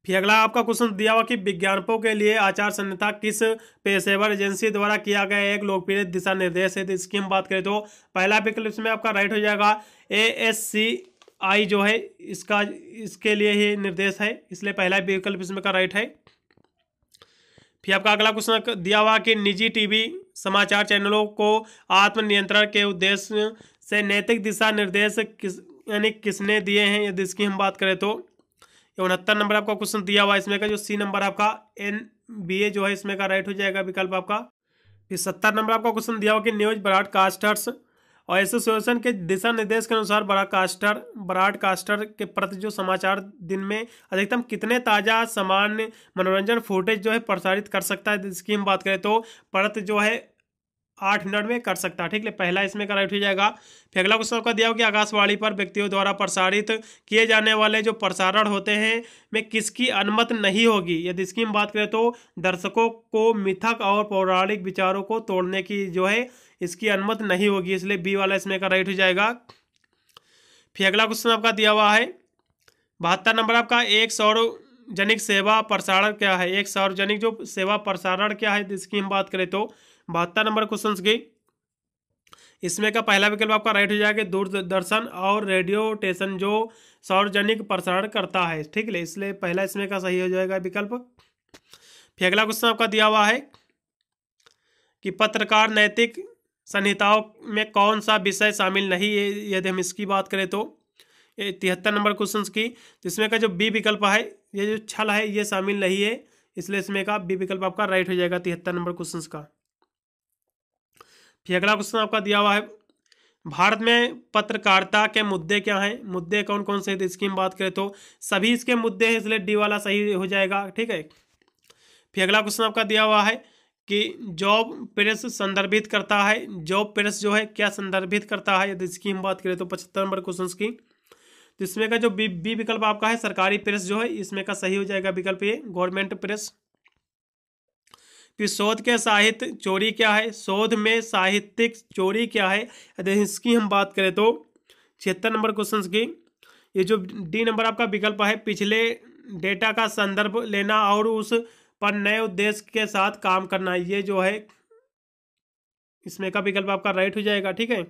फिर अगला आपका क्वेश्चन दिया हुआ कि विज्ञापनों के लिए आचार संहिता किस पेशेवर एजेंसी द्वारा किया गया एक लोकप्रिय दिशा निर्देश है, तो इसकी हम बात करें तो पहला विकल्प इसमें आपका राइट हो जाएगा ASCI जो है इसके लिए ही निर्देश है, इसलिए पहला विकल्प इसमें का राइट है। फिर आपका अगला क्वेश्चन दिया हुआ कि निजी टीवी समाचार चैनलों को आत्मनियंत्रण के उद्देश्य से नैतिक दिशा निर्देश किसने दिए हैं, यदि इसकी हम बात करें तो ये 69 नंबर आपका क्वेश्चन दिया हुआ है, इसमें का जो सी नंबर आपका NBA जो है इसमें का राइट हो जाएगा विकल्प आपका। फिर 70 नंबर आपका क्वेश्चन दिया हुआ कि न्यूज ब्रॉडकास्टर्स और एसोसिएशन के दिशा निर्देश के अनुसार ब्रॉडकास्टर के प्रति जो समाचार दिन में अधिकतम कितने ताज़ा सामान्य मनोरंजन फुटेज जो है प्रसारित कर सकता है, इसकी हम बात करें तो प्रति जो है 8 मिनट में कर सकता है। ठीक है, पहला इसमें का राइट हो जाएगा। फिर अगला क्वेश्चन आपका दिया हो कि आकाशवाणी पर व्यक्तियों द्वारा प्रसारित किए जाने वाले जो प्रसारण होते हैं में किसकी अनुमति नहीं होगी, यदि इसकी हम बात करें तो दर्शकों को मिथक और पौराणिक विचारों को तोड़ने की जो है इसकी अनुमति नहीं होगी, इसलिए बी वाला इसमें का राइट हो जाएगा। फिर अगला क्वेश्चन आपका दिया हुआ है 72 नंबर आपका एक सार्वजनिक सेवा प्रसारण क्या है, एक सार्वजनिक जो सेवा प्रसारण क्या है, इसकी हम बात करें तो 72 नंबर क्वेश्चन की इसमें का पहला विकल्प आपका राइट हो जाएगा दूरदर्शन और रेडियो स्टेशन जो सार्वजनिक प्रसारण करता है। ठीक है, इसलिए पहला इसमें का सही हो जाएगा विकल्प। फिर अगला क्वेश्चन आपका दिया हुआ है कि पत्रकार नैतिक संहिताओं में कौन सा विषय शामिल नहीं है, यदि हम इसकी बात करें तो 73 नंबर क्वेश्चन की जिसमें का जो बी विकल्प है ये जो छल है ये शामिल नहीं है, इसलिए इसमें का बी विकल्प आपका राइट हो जाएगा 73 नंबर क्वेश्चन का। फिर अगला क्वेश्चन आपका दिया हुआ है भारत में पत्रकारिता के मुद्दे क्या हैं, मुद्दे कौन कौन से हैं, इसकी हम बात करें तो सभी इसके मुद्दे हैं, इसलिए डी वाला सही हो जाएगा। ठीक है, फिर अगला क्वेश्चन आपका दिया हुआ है कि जॉब प्रेस संदर्भित करता है, जॉब प्रेस जो है क्या संदर्भित करता है, यदि इसकी हम बात करें तो 75 नंबर क्वेश्चन की तो इसमें का जो बी विकल्प आपका है सरकारी प्रेस जो है इसमें का सही हो जाएगा विकल्प ये गवर्नमेंट प्रेस। फिर शोध के साहित्य चोरी क्या है, शोध में साहित्यिक चोरी क्या है, यदि इसकी हम बात करें तो 76 नंबर क्वेश्चन की ये जो डी नंबर आपका विकल्प है पिछले डेटा का संदर्भ लेना और उस पर नए उद्देश्य के साथ काम करना, ये जो है इसमें का विकल्प आपका राइट हो जाएगा। ठीक है,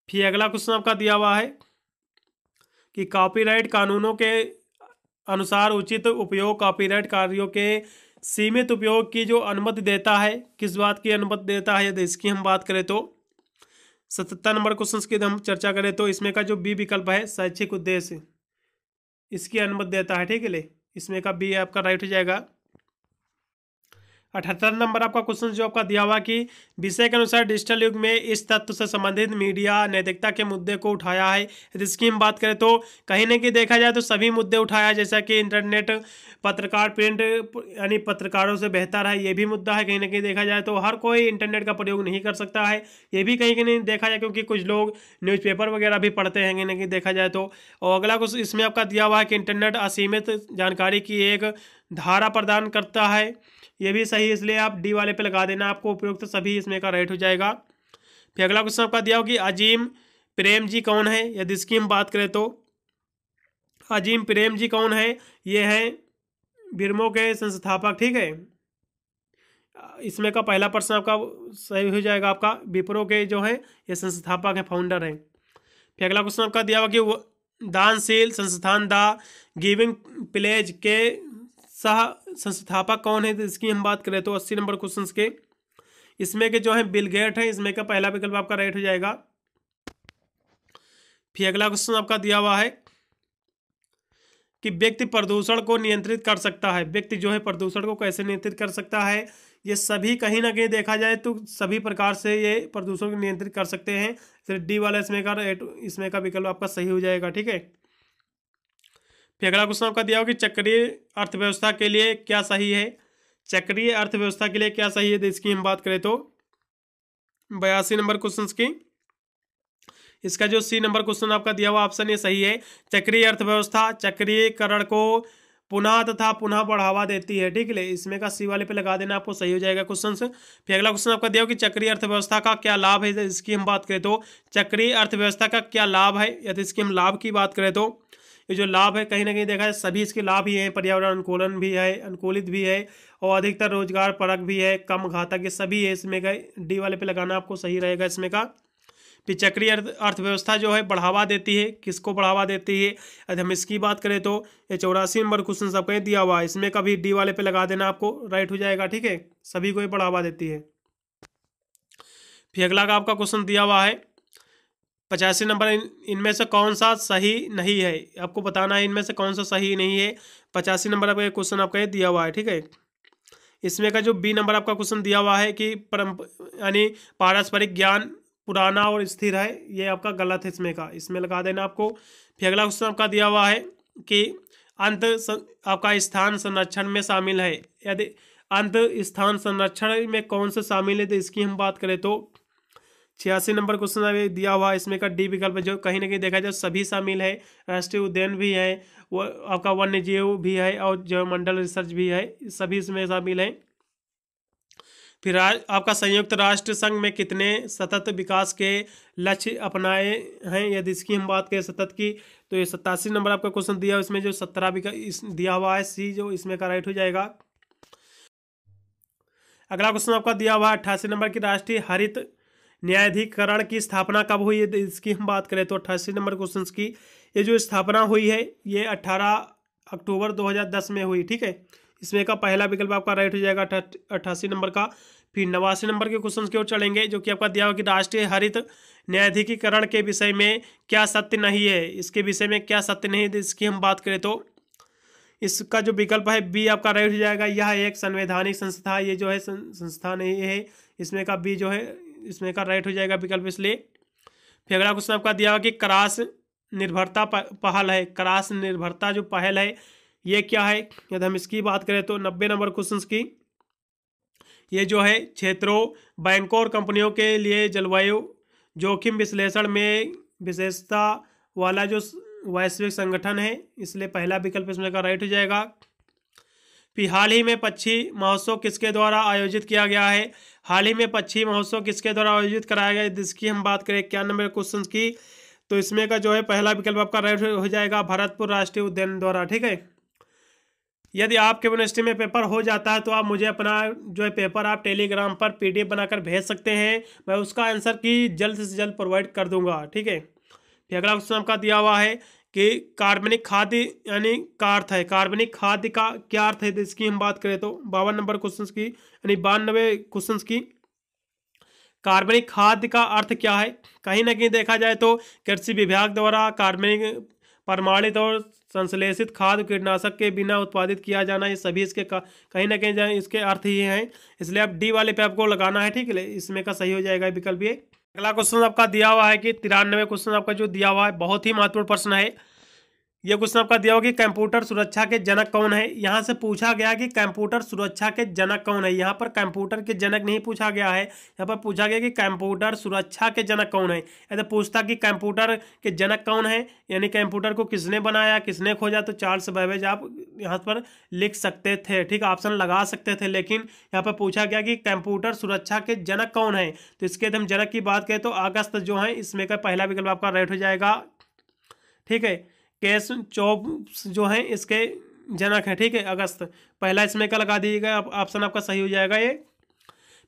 फिर अगला क्वेश्चन आपका दिया हुआ है कि कॉपीराइट कानूनों के अनुसार उचित उपयोग कॉपीराइट कार्यों के सीमित उपयोग की जो अनुमति देता है, किस बात की अनुमति देता है, यदि इसकी हम बात करें तो 77 नंबर क्वेश्चन की हम चर्चा करें तो इसमें का जो बी विकल्प है शैक्षिक उद्देश्य इसकी अनुमति देता है। ठीक है, इसमें का बी आपका राइट हो जाएगा। 78 नंबर आपका क्वेश्चन जो आपका दिया हुआ कि विषय के अनुसार डिजिटल युग में इस तत्व से संबंधित मीडिया नैतिकता के मुद्दे को उठाया है, इसकी हम बात करें तो कहीं ना कहीं देखा जाए तो सभी मुद्दे उठाया, जैसा कि इंटरनेट पत्रकार प्रिंट यानी पत्रकारों से बेहतर है, ये भी मुद्दा है। कहीं ना कहीं देखा जाए तो हर कोई इंटरनेट का प्रयोग नहीं कर सकता है, ये भी कहीं कहीं देखा जाए, क्योंकि कुछ लोग न्यूज़पेपर वगैरह भी पढ़ते हैं कहीं ना कहीं देखा जाए तो। और अगला कुछ इसमें आपका दिया हुआ है कि इंटरनेट असीमित जानकारी की एक धारा प्रदान करता है, ये भी सही, इसलिए आप डी वाले पे लगा देना, आपको उपयुक्त सभी इसमें का राइट हो जाएगा। फिर अगला क्वेश्चन आपका दिया हो कि अजीम प्रेम जी कौन है, यदि इसकी हम बात करें तो अजीम प्रेम जी कौन है, ये हैं बिरमो के संस्थापक। ठीक है, इसमें का पहला प्रश्न आपका सही हो जाएगा, आपका विप्रो के जो है ये संस्थापक है, फाउंडर हैं। फिर अगला क्वेश्चन आपका दिया हुआ कि दानशील संस्थान द गिविंग प्लेज के सह संस्थापक कौन है, तो इसकी हम बात करें तो 80 नंबर क्वेश्चन के इसमें के जो है बिल गेट है, इसमें का पहला विकल्प आपका राइट हो जाएगा। फिर अगला क्वेश्चन आपका दिया हुआ है कि व्यक्ति प्रदूषण को नियंत्रित कर सकता है, व्यक्ति जो है प्रदूषण को कैसे नियंत्रित कर सकता है, ये सभी कहीं ना कहीं देखा जाए तो सभी प्रकार से ये प्रदूषण को नियंत्रित कर सकते हैं, सिर्फ डी वाला इसमें का विकल्प आपका सही हो जाएगा। ठीक है, फिर अगला क्वेश्चन आपका दिया हो कि चक्रीय अर्थव्यवस्था के लिए क्या सही है, चक्रीय अर्थव्यवस्था के लिए क्या सही है, तो इसकी हम बात करें तो 82 नंबर क्वेश्चन की इसका जो सी नंबर क्वेश्चन आपका दिया हुआ ऑप्शन ये सही है। चक्रीय अर्थव्यवस्था चक्रीयकरण को पुनः तथा पुनः बढ़ावा देती है। ठीक है, इसमें का सी वाले पे लगा देना, आपको सही हो जाएगा क्वेश्चन से। फिर अगला क्वेश्चन आपका दिया हो कि चक्रीय अर्थव्यवस्था का क्या लाभ है, इसकी हम बात करें तो चक्रीय अर्थव्यवस्था का क्या लाभ है, यदि इसकी हम लाभ की बात करें तो ये जो लाभ है कहीं ना कहीं देखा जाए सभी इसके लाभ ही हैं, पर्यावरण अनुकूलन भी है, अनुकूलित भी है और अधिकतर रोजगार परक भी है, कम घातक, ये सभी है, इसमें का डी वाले पे लगाना आपको सही रहेगा इसमें का। फिर चक्रीय अर्थव्यवस्था जो है बढ़ावा देती है, किसको बढ़ावा देती है, यदि हम इसकी बात करें तो ये 84 नंबर क्वेश्चन आपको दिया हुआ है, इसमें कभी डी वाले पे लगा देना, आपको राइट हो जाएगा। ठीक है, सभी को ये बढ़ावा देती है। फिर अगला का आपका क्वेश्चन दिया हुआ है 85 नंबर, इनमें से कौन सा सही नहीं है, आपको बताना है इनमें से कौन सा सही नहीं है। 85 नंबर आपका क्वेश्चन आपका ये दिया हुआ है, ठीक है। इसमें का जो बी नंबर आपका क्वेश्चन दिया हुआ है कि यानी पारस्परिक ज्ञान पुराना और स्थिर है, ये आपका गलत है इसमें का, इसमें लगा देना आपको। फिर अगला क्वेश्चन आपका दिया हुआ है कि आपका स्थान संरक्षण में शामिल है, यदि अंत स्थान संरक्षण में कौन सा शामिल है, तो इसकी हम बात करें तो 86 नंबर क्वेश्चन दिया हुआ है, इसमें का डी विकल्प जो कहीं ना कहीं देखा जाए सभी शामिल है। राष्ट्रीय उद्यान भी है, वो आपका वन्य जीव भी है, और जो मंडल रिसर्च भी है, सभी इसमें शामिल है। फिर आपका संयुक्त राष्ट्र संघ में कितने सतत विकास के लक्ष्य अपनाए हैं, यदि इसकी हम बात करें सतत की, तो ये 87 नंबर आपका क्वेश्चन दिया है, इसमें जो 17 दिया हुआ है सी, जो इसमें का राइट हो जाएगा। अगला क्वेश्चन आपका दिया हुआ है 88 नंबर की राष्ट्रीय हरित न्यायाधिकरण की स्थापना कब हुई है, इसकी हम बात करें तो 88 नंबर क्वेश्चन की ये जो स्थापना हुई है ये 18 अक्टूबर 2010 में हुई, ठीक है। इसमें का पहला विकल्प आपका राइट हो जाएगा 88 नंबर का। फिर 89 नंबर के क्वेश्चन की ओर चलेंगे, जो कि आपका दिया हुआ कि राष्ट्रीय हरित न्यायाधिकरण के विषय में क्या सत्य नहीं है, इसके विषय में क्या सत्य नहीं है, इसकी हम बात करें तो इसका जो विकल्प है बी आपका राइट हो जाएगा। यह एक संवैधानिक संस्था, ये जो है संस्था नहीं है, इसमें का बी जो है इसमें का राइट हो जाएगा विकल्प, इसलिए। फिर अगला क्वेश्चन आपका दिया हुआ कि क्रास निर्भरता पहल है, क्रास निर्भरता जो पहल है ये क्या है, यदि हम इसकी बात करें तो 90 नंबर क्वेश्चन की ये जो है क्षेत्रों, बैंकों और कंपनियों के लिए जलवायु जोखिम विश्लेषण में विशेषता वाला जो वैश्विक संगठन है, इसलिए पहला विकल्प इसमें का राइट हो जाएगा। फिर हाल ही में पक्षी महोत्सव किसके द्वारा आयोजित किया गया है, हाल ही में पक्षी महोत्सव किसके द्वारा आयोजित कराया गया है, जिसकी हम बात करें 91 नंबर क्वेश्चन की, तो इसमें का जो है पहला विकल्प आपका राइट हो जाएगा भरतपुर राष्ट्रीय उद्यान द्वारा, ठीक है। यदि आपके यूनिवर्सिटी में पेपर हो जाता है तो आप मुझे अपना जो है पेपर आप टेलीग्राम पर PDF बनाकर भेज सकते हैं, मैं उसका आंसर की जल्द से जल्द प्रोवाइड कर दूंगा, ठीक है। फिर अगला क्वेश्चन आपका दिया हुआ है कि कार्बनिक खाद्य यानी का अर्थ है, कार्बनिक खाद्य का क्या अर्थ है, इसकी हम बात करें तो 52 नंबर क्वेश्चन की यानी 92 क्वेश्चन की कार्बनिक खाद्य का अर्थ क्या है। कहीं ना कहीं देखा जाए तो कृषि विभाग द्वारा कार्बनिक प्रमाणित और संश्लेषित खाद्य कीटनाशक के बिना उत्पादित किया जाना, ये सभी इसके कहीं ना कहीं इसके अर्थ ही हैं, इसलिए आप डी वाले पे आपको लगाना है, ठीक है। इसमें का सही हो जाएगा विकल्प ये। अगला क्वेश्चन आपका दिया हुआ है कि 93 क्वेश्चन आपका जो दिया हुआ है बहुत ही महत्वपूर्ण प्रश्न है। यह क्वेश्चन आपका दिया हुआ कि कंप्यूटर सुरक्षा के जनक कौन है, यहाँ से पूछा गया कि कंप्यूटर सुरक्षा के जनक कौन है, यहाँ पर कंप्यूटर के जनक नहीं पूछा गया है, यहाँ पर पूछा गया कि कंप्यूटर सुरक्षा के जनक कौन है। यदि पूछता कि कंप्यूटर के जनक कौन है यानी कंप्यूटर को किसने बनाया किसने खोजा, तो चार्ल्स बेबेज आप यहाँ पर लिख सकते थे, ठीक, ऑप्शन लगा सकते थे, लेकिन यहाँ पर पूछा गया कि कंप्यूटर सुरक्षा के जनक कौन है, तो इसके हम जनक की बात करें तो अगस्त जो है इसमें का पहला विकल्प आपका राइट हो जाएगा, ठीक है। केस चौब जो है इसके जनक है, ठीक है, अगस्त पहला इसमें का लगा दीजिएगा, ऑप्शन आपका सही हो जाएगा ये।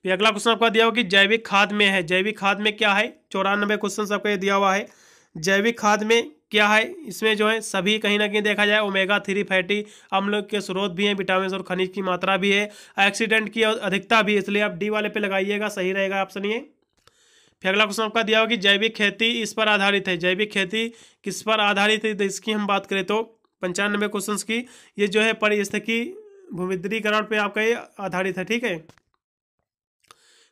फिर अगला क्वेश्चन आपका दिया हुआ कि जैविक खाद में है, जैविक खाद में क्या है, 94 क्वेश्चन आपका ये दिया हुआ है, जैविक खाद में क्या है, इसमें जो है सभी कहीं ना कहीं देखा जाए ओमेगा 3 फैटी अम्ल के स्रोत भी हैं, विटामिन और खनिज की मात्रा भी है, एक्सीडेंट की अधिकता भी है, इसलिए आप डी वाले पे लगाइएगा, सही रहेगा ऑप्शन ये। फिर अगला क्वेश्चन आपका दिया हुआ कि जैविक खेती इस पर आधारित है, जैविक खेती किस पर आधारित है, तो इसकी हम बात करें तो 95 क्वेश्चन की ये जो है पारिस्थितिकी भूविद्रीकरण पे आपका ये आधारित है, ठीक है।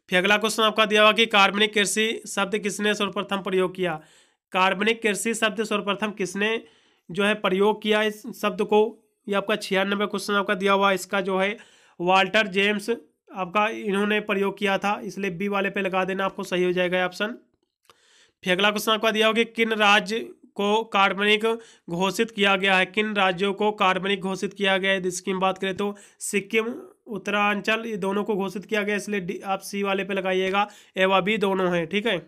फिर अगला क्वेश्चन आपका दिया हुआ कि कार्बनिक कृषि शब्द किसने सर्वप्रथम प्रयोग किया, कार्बनिक कृषि शब्द सर्वप्रथम किसने जो है प्रयोग किया इस शब्द को, ये आपका 96 क्वेश्चन आपका दिया हुआ, इसका जो है वाल्टर जेम्स आपका इन्होंने प्रयोग किया था, इसलिए बी वाले पे लगा देना, आपको सही हो जाएगा ऑप्शन। फिर अगला क्वेश्चन आपका दिया होगा कि किन राज्य को कार्बनिक घोषित किया गया है, किन राज्यों को कार्बनिक घोषित किया गया है, इसकी हम बात करें तो सिक्किम उत्तरांचल ये दोनों को घोषित किया गया, इसलिए आप सी वाले पे लगाइएगा, ए व बी दोनों हैं, ठीक है।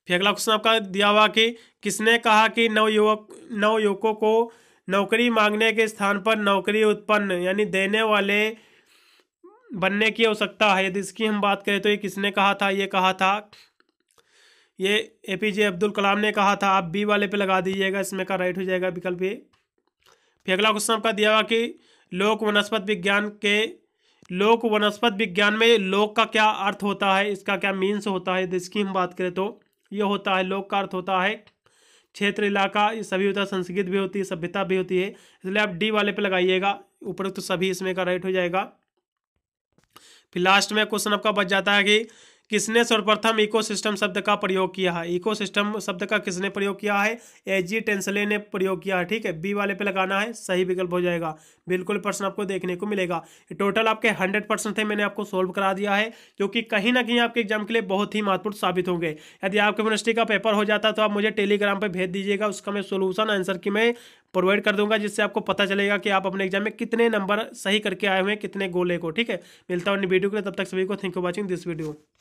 फिर अगला क्वेश्चन आपका दिया हुआ कि किसने कहा कि नवयुवकों को नौकरी मांगने के स्थान पर नौकरी उत्पन्न यानी देने वाले बनने की आवश्यकता है, यदि इसकी हम बात करें तो ये किसने कहा था, ये कहा था ये APJ अब्दुल कलाम ने कहा था, आप बी वाले पे लगा दीजिएगा, इसमें का राइट हो जाएगा विकल्प ये। फिर अगला क्वेश्चन आपका दिया हुआ कि लोक वनस्पत विज्ञान में लोक का क्या अर्थ होता है, इसका क्या मीन्स होता है, इसकी हम बात करें तो ये होता है, लोक का अर्थ होता है क्षेत्र, इलाका, ये सभी होता है, संस्कृत भी होती है, सभ्यता भी होती है, इसलिए आप डी वाले पे लगाइएगा, उपरोक्त तो सभी इसमें का राइट हो जाएगा। फिर लास्ट में क्वेश्चन आपका बच जाता है कि किसने सर्वप्रथम इकोसिस्टम शब्द का प्रयोग किया है। इकोसिस्टम शब्द का किसने प्रयोग किया है, एजी टेंसले ने प्रयोग किया है। ठीक है, बी वाले पे लगाना है, सही विकल्प हो जाएगा। बिल्कुल प्रश्न आपको देखने को मिलेगा। टोटल आपके 100% थे, मैंने आपको सोल्व करा दिया है, जो कि कहीं ना कहीं आपके एग्जाम के लिए बहुत ही महत्वपूर्ण साबित होंगे। यदि आपके यूनिवर्सिटी का पेपर हो जाता तो आप मुझे टेलीग्राम पर भेज दीजिएगा, उसका मैं सोल्यूशन आंसर की मैं प्रोवाइड कर दूंगा, जिससे आपको पता चलेगा कि आप अपने एग्जाम में कितने नंबर सही करके आए हुए हैं, कितने गोले को। ठीक है, मिलता हूँ वीडियो के लिए, तब तक सभी को thank you watching this video.